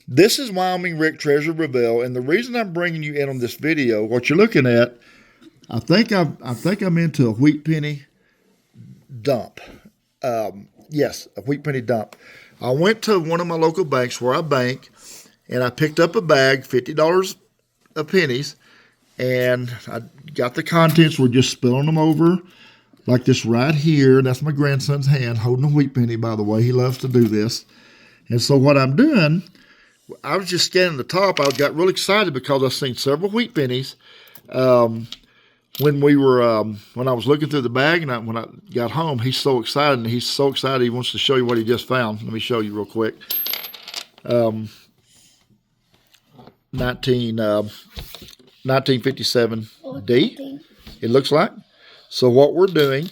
This is Wyoming Rick Treasure Reveal, and the reason I'm bringing you in on this video, what you're looking at, I think I'm into a wheat penny dump. Yes, a wheat penny dump. I went to one of my local banks where I bank, and I picked up a bag, $50 of pennies, and I got the contents. We're just spilling them over like this right here. That's my grandson's hand holding a wheat penny, by the way. He loves to do this. And so what I'm doing, I was just scanning the top. I got really excited because I've seen several wheat pennies when I was looking through the bag, and when I got home. He's so excited, and he's so excited he wants to show you what he just found. Let me show you real quick. 1957 D, it looks like. So what we're doing,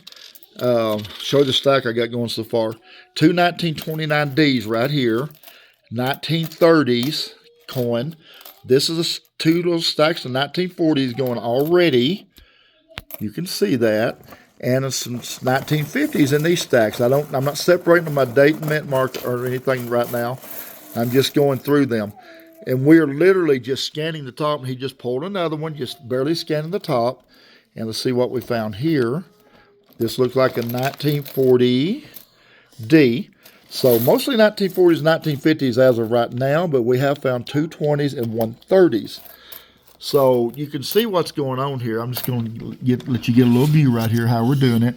show the stack I got going so far. Two 1929 Ds right here, 1930s coin. This is two little stacks of 1940s going already. You can see that. And some 1950s in these stacks. I'm not separating them by date and mint mark or anything right now. I'm just going through them. And we're literally just scanning the top, and he just pulled another one, just barely scanning the top. And let's see what we found here. This looks like a 1940 D. So mostly 1940s, 1950s as of right now, but we have found two 20s and one 30s. So you can see what's going on here. I'm just going to let you get a little view right here how we're doing it.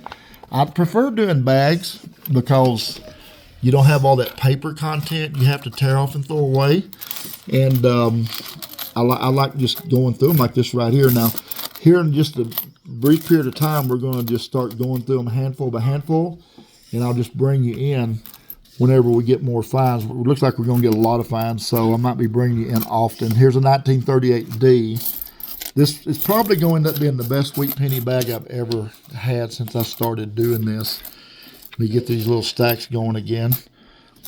I prefer doing bags because you don't have all that paper content you have to tear off and throw away. And I like just going through them like this right here. Now, here in just a brief period of time, we're going to just start going through them handful by handful. And I'll just bring you in whenever we get more finds. It looks like we're going to get a lot of finds, so I might be bringing you in often. Here's a 1938 D. This is probably going to end up being the best wheat penny bag I've ever had since I started doing this. Let me get these little stacks going again.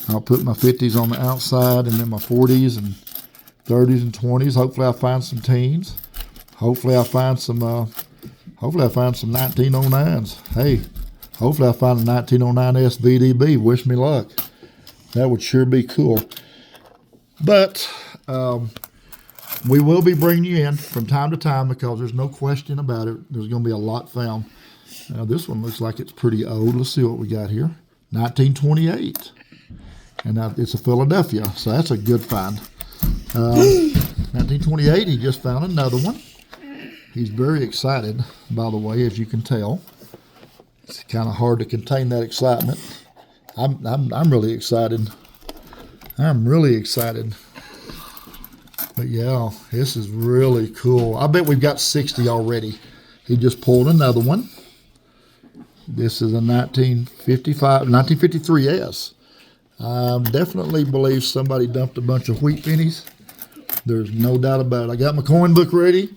I'll put my 50s on the outside, and then my 40s and 30s and 20s. Hopefully I'll find some teens. Hopefully I'll find some 1909s. Hey, hopefully I'll find a 1909 SVDB. Wish me luck. That would sure be cool. But we will be bringing you in from time to time because there's no question about it. There's going to be a lot found. Now, this one looks like it's pretty old. Let's see what we got here. 1928. And it's a Philadelphia, so that's a good find. 1928, he just found another one. He's very excited, by the way, as you can tell. It's kind of hard to contain that excitement. I'm really excited. I'm really excited. But yeah, this is really cool. I bet we've got 60 already. He just pulled another one. This is a 1953 S. I definitely believe somebody dumped a bunch of wheat pennies. There's no doubt about it. I got my coin book ready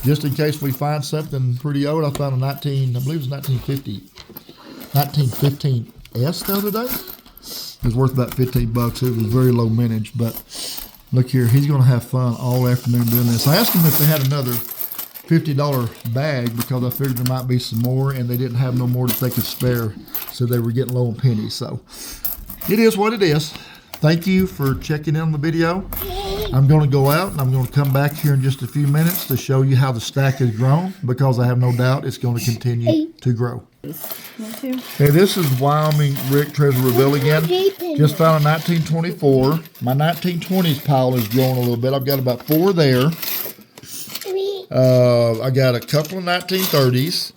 just in case we find something pretty old. I found a I believe it was 1915 S the other day. It was worth about $15. It was very low mintage, but look here, he's going to have fun all afternoon doing this. I asked him if they had another $50 bag because I figured there might be some more, and they didn't have no more that they could spare, so they were getting low on pennies. So it is what it is. Thank you for checking in on the video. I'm going to go out, and I'm going to come back here in just a few minutes to show you how the stack has grown, because I have no doubt it's going to continue to grow. Hey, this is Wyoming Rick Treasure Reveal again. Just found a 1924. My 1920s pile is growing a little bit. I've got about 4 there. I got a couple of 1930s.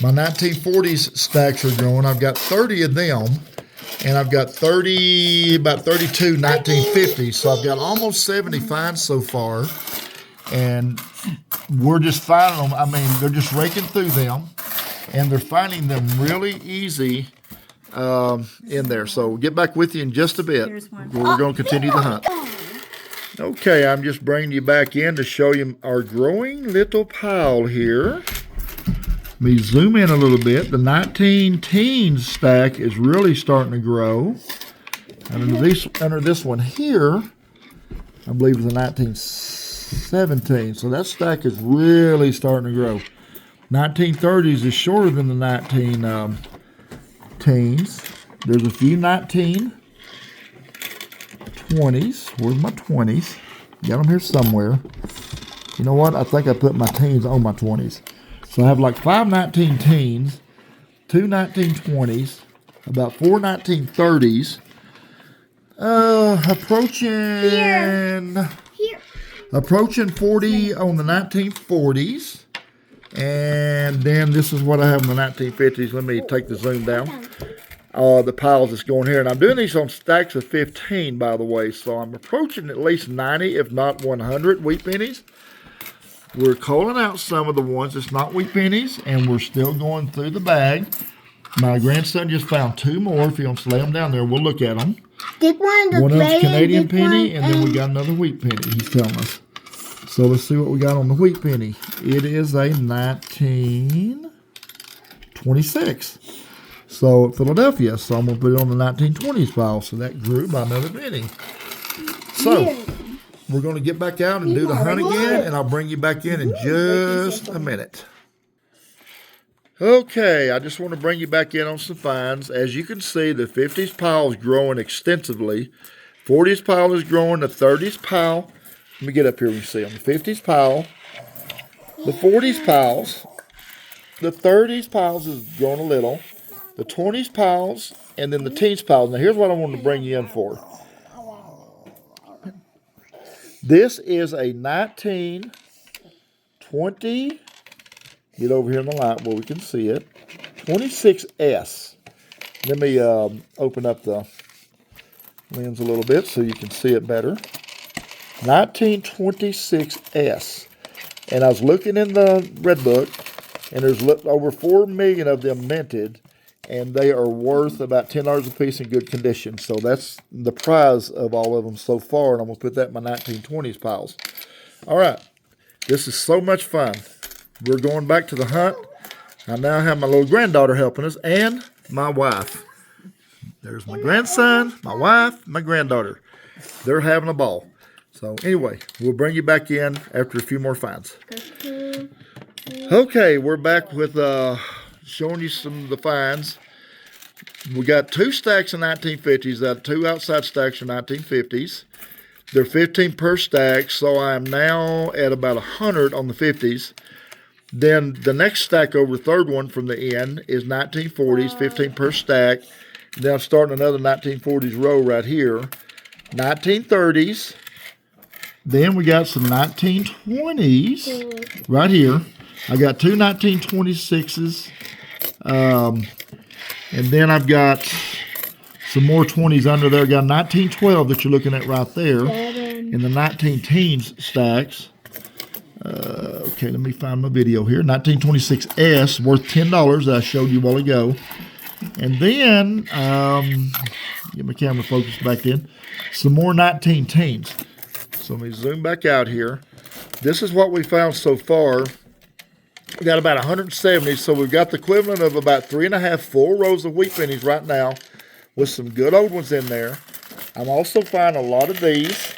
My 1940s stacks are growing. I've got 30 of them. And I've got about 32 1950s. So I've got almost 70 finds so far. And we're just finding them. I mean, they're just raking through them. And they're finding them really easy in there. So we'll get back with you in just a bit. We're going to continue the hunt. Okay, I'm just bringing you back in to show you our growing little pile here. Let me zoom in a little bit. The 19 teens stack is really starting to grow. And under this one here, I believe it's a 1917. So that stack is really starting to grow. 1930s is shorter than the 19 teens. There's a few 19 20s. Where's my 20s? Got them here somewhere. You know what? I think I put my teens on my 20s. So I have like 5 19 teens, 2 1920s, about 4 1930s. Approaching 40 on the 1940s. And then this is what I have in the 1950s. Let me take the zoom down. The piles that's going here. And I'm doing these on stacks of 15, by the way. So I'm approaching at least 90, if not 100 wheat pennies. We're calling out some of the ones that's not wheat pennies, and we're still going through the bag. My grandson just found 2 more. If you want to lay them down there, we'll look at them. One of them's Canadian penny, and then we got another wheat penny, he's telling us. So let's see what we got on the wheat penny. It is a 1926. So Philadelphia. So I'm going to put it on the 1920s pile. So that grew by another penny. So we're going to get back out and do the hunt again, and I'll bring you back in just a minute. Okay, I just want to bring you back in on some finds. As you can see, the 50s pile is growing extensively. 40s pile is growing. The 30s pile, let me get up here and see them. The 50s pile, the 40s piles, the 30s piles is growing a little, the 20s piles, and then the teens piles. Now here's what I wanted to bring you in for. This is a 1920, get over here in the light where we can see it, 26S. Let me open up the lens a little bit so you can see it better. 1926S. And I was looking in the Red Book, and there's over 4 million of them minted, and they are worth about $10 a piece in good condition. So that's the prize of all of them so far, and I'm going to put that in my 1920s piles. All right. This is so much fun. We're going back to the hunt. I now have my little granddaughter helping us, and my wife. There's my grandson, my wife, my granddaughter. They're having a ball. So anyway, we'll bring you back in after a few more finds. Okay, we're back with showing you some of the finds. We got 2 stacks of 1950s, 2 outside stacks of 1950s. They're 15 per stack, so I'm now at about 100 on the 50s. Then the next stack over, third one from the end, is 1940s, 15 per stack. And then I'm starting another 1940s row right here. 1930s. Then we got some 1920s right here. I got 2 1926s. And then I've got some more 20s under there. I got 1912 that you're looking at right there in the 19 teens stacks. Okay, let me find my video here. 1926S, worth $10 that I showed you a while ago. And then, get my camera focused back in, some more 19 teens. So let me zoom back out here. This is what we found so far. We got about 170, so we've got the equivalent of about 3.5 full rows of wheat pennies right now with some good old ones in there. I'm also finding a lot of these.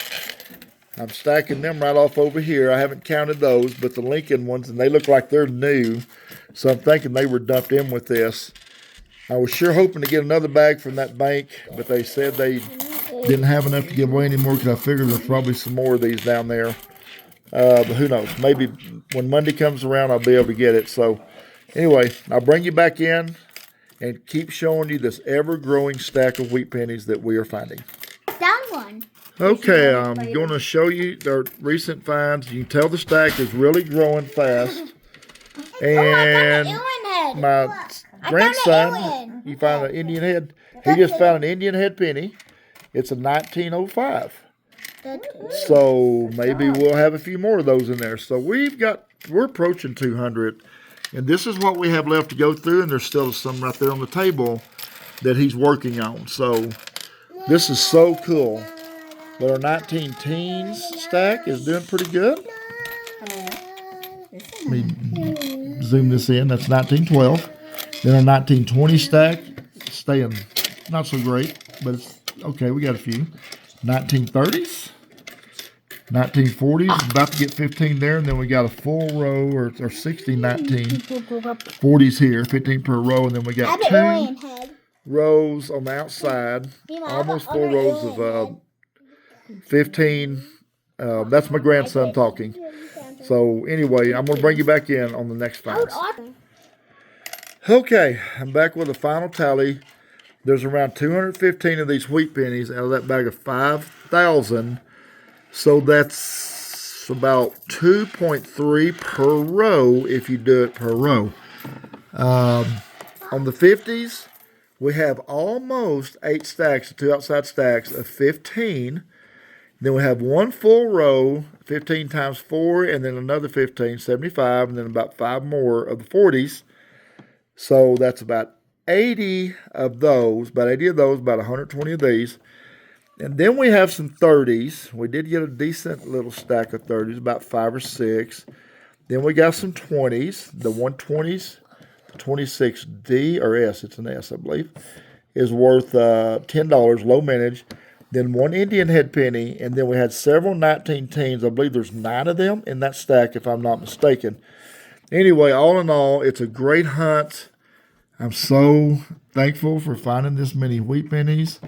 I'm stacking them right off over here. I haven't counted those, but the Lincoln ones, and they look like they're new. So I'm thinking they were dumped in with this. I was sure hoping to get another bag from that bank, but they said they didn't have enough to give away anymore because I figured there's probably some more of these down there. But who knows? Maybe when Monday comes around, I'll be able to get it. So anyway, I'll bring you back in and keep showing you this ever-growing stack of wheat pennies that we are finding. That one. Okay, I'm going to show you our recent finds. You can tell the stack is really growing fast. And my grandson, he found an Indian head. He just found an Indian head penny. It's a 1905. So maybe we'll have a few more of those in there. So we're approaching 200. And this is what we have left to go through. And there's still some right there on the table that he's working on. So this is so cool. But our 19 teens stack is doing pretty good. Let me zoom this in. That's 1912. Then our 1920 stack, staying not so great, but it's okay. We got a few. 1930s, 1940s, about to get 15 there. And then we got a full row or 60 1940s here, 15 per row. And then we got 2 rows on the outside, almost 4 rows of 15. That's my grandson talking. So anyway, I'm going to bring you back in on the next finds. Okay, I'm back with a final tally. There's around 215 of these wheat pennies out of that bag of 5,000. So that's about 2.3 per row if you do it per row. On the 50s, we have almost 8 stacks, 2 outside stacks of 15. Then we have one full row, 15 times 4, and then another 15, 75, and then about 5 more of the 40s. So that's about 80 of those, about 120 of these. And then we have some 30s. We did get a decent little stack of 30s, about 5 or 6. Then we got some 20s. The 120s, the 26D, or S, it's an S, I believe, is worth $10, low mintage. Then one Indian head penny, and then we had several 19 teens. I believe there's 9 of them in that stack, if I'm not mistaken. Anyway, all in all, it's a great hunt. I'm so thankful for finding this many wheat pennies.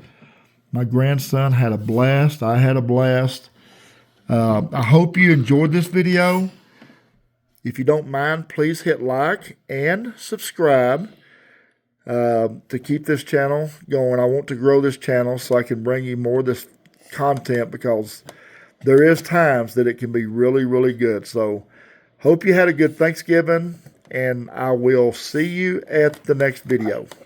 My grandson had a blast. I had a blast. I hope you enjoyed this video. If you don't mind, please hit like and subscribe to keep this channel going. I want to grow this channel so I can bring you more of this content, because there is times that it can be really, really good. So hope you had a good Thanksgiving, and I will see you at the next video.